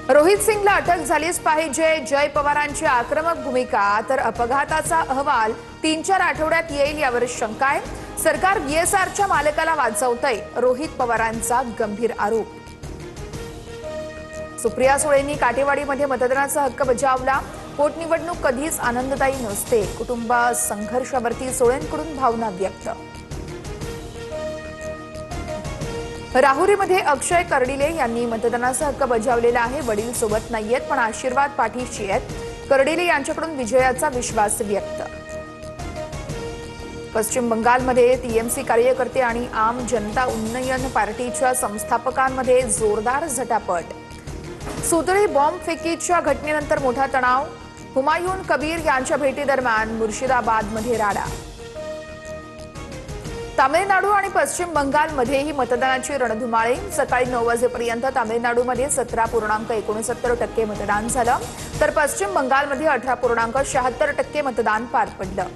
रोहित सिंगला अटक झालीच पाहिजे. जय पवारांची आक्रमक भूमिका. तर अपघाताचा अहवाल 3-4 आठवड्यात येईल यावर शंका आहे. सरकार बीएसआरच्या मालकाला वाचवतंय. रोहित पवारांचा गंभीर आरोप. सुप्रिया सुळेंनी काटेवाडीमध्ये मतदानाचा हक्क बजावला. पोटनिवडणूक कधीच आनंददायी नसते. कुटुंब संघर्षावरती सुळेंकडून भावना व्यक्त. राहुरीमध्ये अक्षय कर्डिले यांनी मतदानाचा हक्क बजावलेला आहे. वडील सोबत नाहीयेत पण आशीर्वाद पाठीशी आहेत. कर्डिले यांच्याकडून विजयाचा विश्वास व्यक्त. पश्चिम बंगालमध्ये टीएमसी कार्यकर्ते आणि आम जनता उन्नयन पार्टीच्या संस्थापकांमध्ये जोरदार झटापट. सुतळी बॉम्बफेकीच्या घटनेनंतर मोठा तणाव. हुमायून कबीर यांच्या भेटीदरम्यान मुर्शिदाबादमध्ये राडा. तामिळनाडू आणि पश्चिम बंगालमध्येही मतदानाची रणधुमाळी. सकाळी 9 वाजेपर्यंत तामिळनाडूमध्ये 17.69% मतदान झालं, तर पश्चिम बंगालमध्ये 18.76% मतदान पार पडलं.